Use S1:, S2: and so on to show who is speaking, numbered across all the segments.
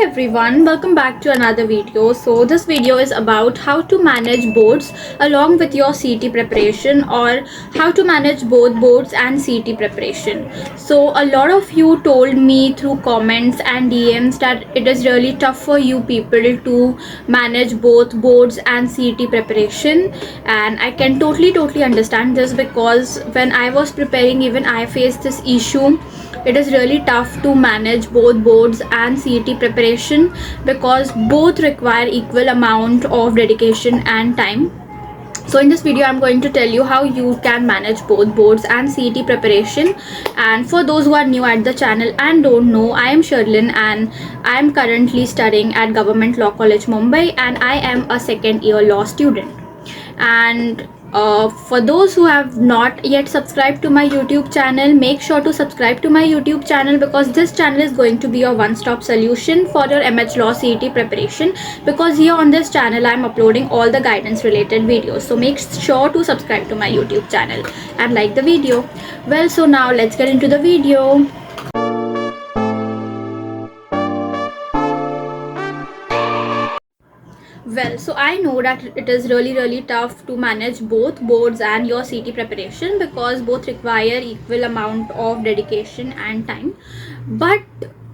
S1: everyone, welcome back to another video. So this video is about how to manage boards along with your CET preparation, or how to manage both boards and CET preparation. So a lot of you told me through comments and DMs that it is really tough for you people to manage both boards and CET preparation, and I can totally understand this, because when I was preparing, even I faced this issue. It is really tough to manage both boards and CET preparation because both require equal amount of dedication and time. So in this video I'm going to tell you how you can manage both boards and CET preparation. And for those who are new at the channel and don't know, I am Sherlyn and I am currently studying at Government Law College Mumbai, and I am a second year law student. And for those who have not yet subscribed to my YouTube channel, make sure to subscribe to my YouTube channel, because this channel is going to be your one-stop solution for your MH Law CET preparation, because here on this channel I am uploading all the guidance related videos. So make sure to subscribe to my YouTube channel and like the video. Well, so now let's get into the video. Well, so I know that it is really tough to manage both boards and your CET preparation because both require equal amount of dedication and time. But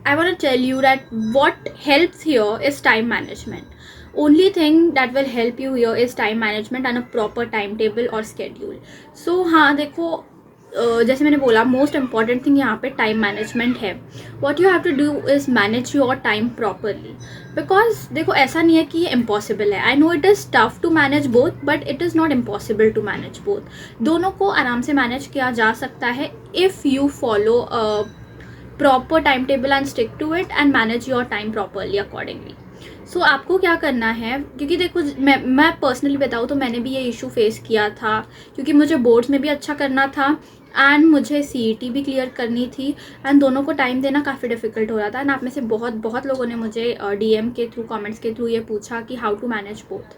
S1: I want to tell you that what helps here is time management. Only thing that will help you here is time management and a proper timetable or schedule. So हाँ देखो, जैसे मैंने बोला, most important thing यहाँ पे time management है. What you have to do is manage your time properly, because देखो ऐसा नहीं है कि ये इम्पॉसिबल है. I know it is tough to manage both, but it is not impossible to manage both. दोनों को आराम से मैनेज किया जा सकता है if you follow proper time table and stick to it and manage your time properly accordingly. So आपको क्या करना है, क्योंकि देखो मैं पर्सनली बताऊँ तो मैंने भी ये इशू फेस किया था, क्योंकि मुझे बोर्ड्स में भी अच्छा करना था एंड मुझे CET भी क्लियर करनी थी, एंड दोनों को टाइम देना काफ़ी डिफिकल्ट हो रहा था. एंड आप में से बहुत लोगों ने मुझे DM के थ्रू, कमेंट्स के थ्रू ये पूछा कि how to manage both.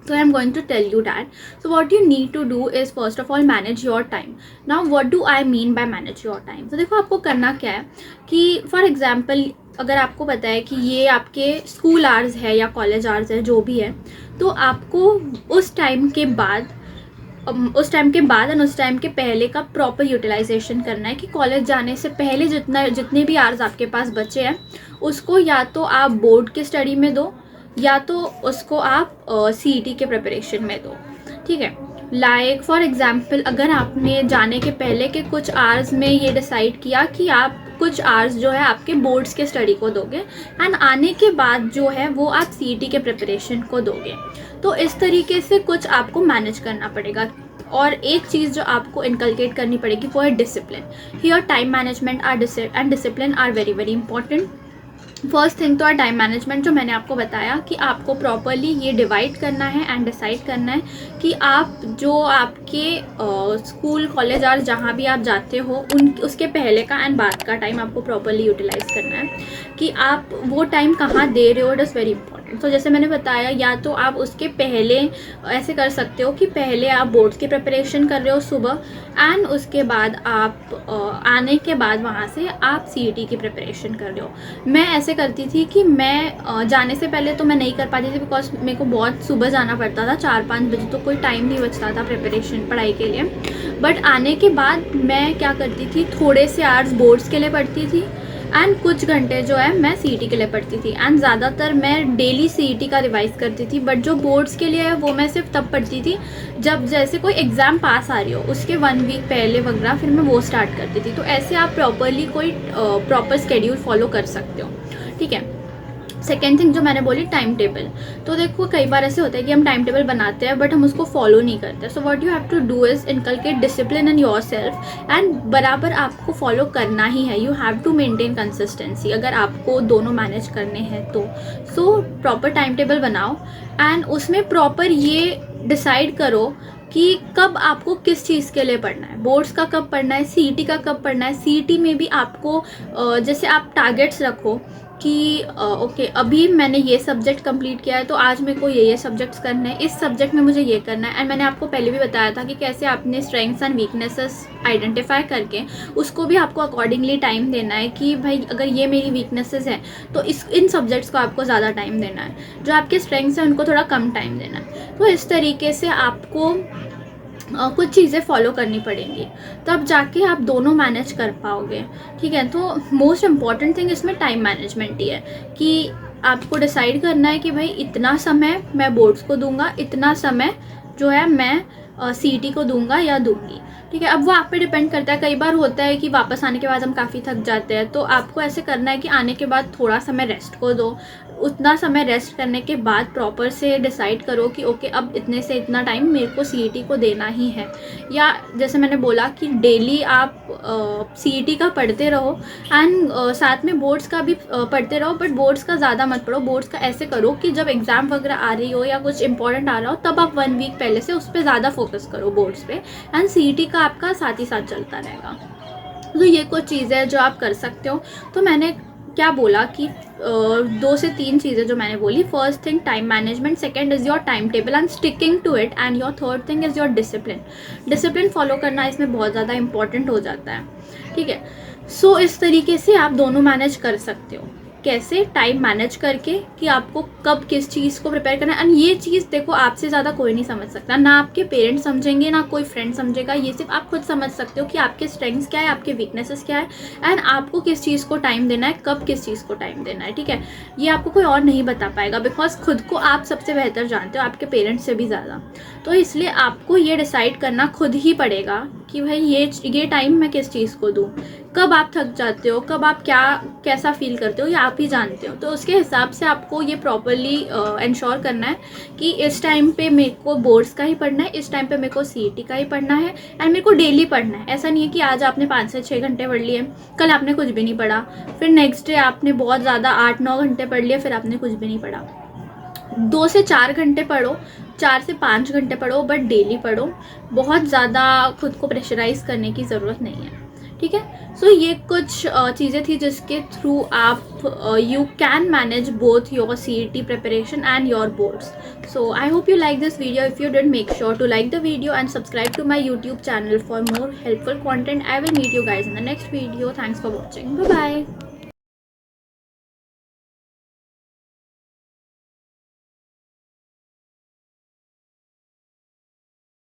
S1: So I am going to tell you that. So what you need to do is first of all manage your time. Now what do I mean by manage your time? तो देखो आपको करना क्या है कि for example अगर आपको पता है कि ये आपके स्कूल आवर्स है या कॉलेज आवर्स है, जो भी है, तो आपको उस टाइम के बाद एंड उस टाइम के पहले का प्रॉपर यूटिलाइजेशन करना है. कि कॉलेज जाने से पहले जितने भी आवर्स आपके पास बचे हैं उसको या तो आप बोर्ड के स्टडी में दो या तो उसको आप CET के प्रिपरेशन में दो. ठीक है, लाइक फॉर एग्जाम्पल अगर आपने जाने के पहले के कुछ आवर्स में ये डिसाइड किया कि आप कुछ आवर्स जो है आपके बोर्ड्स के स्टडी को दोगे एंड आने के बाद जो है वो आप CET के प्रिपरेशन को दोगे, तो इस तरीके से कुछ आपको मैनेज करना पड़ेगा. और एक चीज़ जो आपको इनकलकेट करनी पड़ेगी वो है discipline. Here time management and discipline are very important. First thing तो है टाइम मैनेजमेंट, जो मैंने आपको बताया कि आपको प्रॉपरली ये डिवाइड करना है एंड डिसाइड करना है कि आप जो आपके स्कूल कॉलेज आवर्स जहाँ भी आप जाते हो उसके पहले का एंड बाद का टाइम आपको प्रॉपरली यूटिलाइज करना है कि आप वो टाइम कहाँ दे रहे हो. It is very important. तो जैसे मैंने बताया, या तो आप उसके पहले ऐसे कर सकते हो कि पहले आप बोर्ड्स की प्रिपरेशन कर रहे हो सुबह, एंड उसके बाद आप आने के बाद वहाँ से आप CET की प्रिपरेशन कर रहे हो. मैं ऐसे करती थी कि मैं जाने से पहले तो मैं नहीं कर पाती थी, बिकॉज मेरे को बहुत सुबह जाना पड़ता था 4-5 बजे, तो कोई टाइम नहीं बचता था प्रिपरेशन पढ़ाई के लिए. बट आने के बाद मैं क्या करती थी, थोड़े से आवर्स बोर्ड्स के लिए पढ़ती थी एंड कुछ घंटे जो है मैं CET के लिए पढ़ती थी. एंड ज़्यादातर मैं डेली CET का रिवाइज़ करती थी, बट जो बोर्ड्स के लिए है वो मैं सिर्फ तब पढ़ती थी जब जैसे कोई एग्ज़ाम पास आ रही हो, उसके 1 वीक पहले वगैरह फिर मैं वो स्टार्ट करती थी. तो ऐसे आप प्रॉपरली कोई प्रॉपर स्केड्यूल फॉलो कर सकते हो. ठीक है. सेकेंड थिंग जो मैंने बोली, टाइम टेबल. तो देखो कई बार ऐसे होता है कि हम टाइम टेबल बनाते हैं बट हम उसको फॉलो नहीं करते. So what you have to do is inculcate discipline in yourself, and बराबर आपको फॉलो करना ही है. You have to maintain consistency अगर आपको दोनों मैनेज करने हैं तो. सो प्रॉपर टाइम टेबल बनाओ एंड उसमें प्रॉपर ये डिसाइड करो कि कब आपको किस चीज़ के लिए पढ़ना है. बोर्ड्स का कब पढ़ना है, CET का कब पढ़ना है. CET में भी आपको जैसे आप टारगेट्स रखो कि ओके अभी मैंने ये सब्जेक्ट कंप्लीट किया है तो आज मेरे को ये सब्जेक्ट्स करने हैं, इस सब्जेक्ट में मुझे ये करना है। एंड मैंने आपको पहले भी बताया था कि कैसे आपने स्ट्रेंथ्स एंड वीकनेसेस आइडेंटिफाई करके उसको भी आपको अकॉर्डिंगली टाइम देना है कि भाई अगर ये मेरी वीकनेसेस है तो इन सब्जेक्ट्स को आपको ज़्यादा टाइम देना है, जो आपके स्ट्रेंथ्स हैं उनको थोड़ा कम टाइम देना है। तो इस तरीके से आपको कुछ चीज़ें फॉलो करनी पड़ेंगी, तब जाके आप दोनों मैनेज कर पाओगे। ठीक है, तो मोस्ट इम्पॉर्टेंट थिंग इसमें टाइम मैनेजमेंट ही है कि आपको डिसाइड करना है कि भाई इतना समय मैं बोर्ड्स को दूंगा, इतना समय जो है मैं सीईटी को दूंगा या दूंगी। ठीक है, अब वो आप पे डिपेंड करता है। कई बार होता है कि वापस आने के बाद हम काफ़ी थक जाते हैं, तो आपको ऐसे करना है कि आने के बाद थोड़ा समय रेस्ट को दो, उतना समय रेस्ट करने के बाद प्रॉपर से डिसाइड करो कि ओके अब इतने से इतना टाइम मेरे को सीईटी को देना ही है। या जैसे मैंने बोला कि डेली आप सीईटी का पढ़ते रहो एंड साथ में बोर्ड्स का भी पढ़ते रहो, बट बोर्ड्स का ज़्यादा मत पढ़ो। बोर्ड्स का ऐसे करो कि जब एग्ज़ाम वगैरह आ रही हो या कुछ इंपॉर्टेंट आ रहा हो तब आप 1 वीक पहले से उस पर ज़्यादा फोकस करो बोर्ड्स पे, एंड सीईटी का आपका साथ ही साथ चलता रहेगा। तो ये कुछ चीज़ें हैं जो आप कर सकते हो। तो मैंने क्या बोला कि 2 से 3 चीज़ें जो मैंने बोली, first thing time management, second is your time table and sticking to it, and your third thing is your discipline. Discipline follow करना इसमें बहुत ज़्यादा इंपॉर्टेंट हो जाता है। ठीक है, सो इस तरीके से आप दोनों मैनेज कर सकते हो। कैसे? टाइम मैनेज करके कि आपको कब किस चीज़ को प्रिपेयर करना है। एंड ये चीज़ देखो आपसे ज़्यादा कोई नहीं समझ सकता, ना आपके पेरेंट्स समझेंगे ना कोई फ्रेंड समझेगा। ये सिर्फ आप खुद समझ सकते हो कि आपके स्ट्रेंथ्स क्या है, आपके वीकनेसेस क्या है, एंड आपको किस चीज़ को टाइम देना है, कब किस चीज़ को टाइम देना है। ठीक है, ये आपको कोई और नहीं बता पाएगा, बिकॉज खुद को आप सबसे बेहतर जानते हो, आपके पेरेंट्स से भी ज़्यादा। तो इसलिए आपको ये डिसाइड करना खुद ही पड़ेगा कि भाई ये टाइम मैं किस चीज़ को दूँ। कब आप थक जाते हो, कब आप कैसा फील करते हो, ये आप ही जानते हो। तो उसके हिसाब से आपको ये प्रॉपरली इंश्योर करना है कि इस टाइम पे मेरे को बोर्ड्स का ही पढ़ना है, इस टाइम पे मेरे को सीईटी का ही पढ़ना है, एंड मेरे को डेली पढ़ना है। ऐसा नहीं है कि आज आपने 5 से 6 घंटे पढ़ लिए, कल आपने कुछ भी नहीं पढ़ा, फिर नेक्स्ट डे आपने बहुत ज़्यादा 8-9 घंटे पढ़ लिए, फिर आपने कुछ भी नहीं पढ़ा। 2 से 4 घंटे पढ़ो, 4 से 5 घंटे पढ़ो, बट डेली पढ़ो। बहुत ज़्यादा खुद को प्रेशराइज करने की ज़रूरत नहीं है। ठीक है, सो ये कुछ चीज़ें थी जिसके थ्रू आप you can manage both your CET preparation and your boards. So I hope you like this video. If you did, make sure to like the video and subscribe to my YouTube channel for more helpful content. I will meet you guys in the next video. Thanks for watching. Bye bye.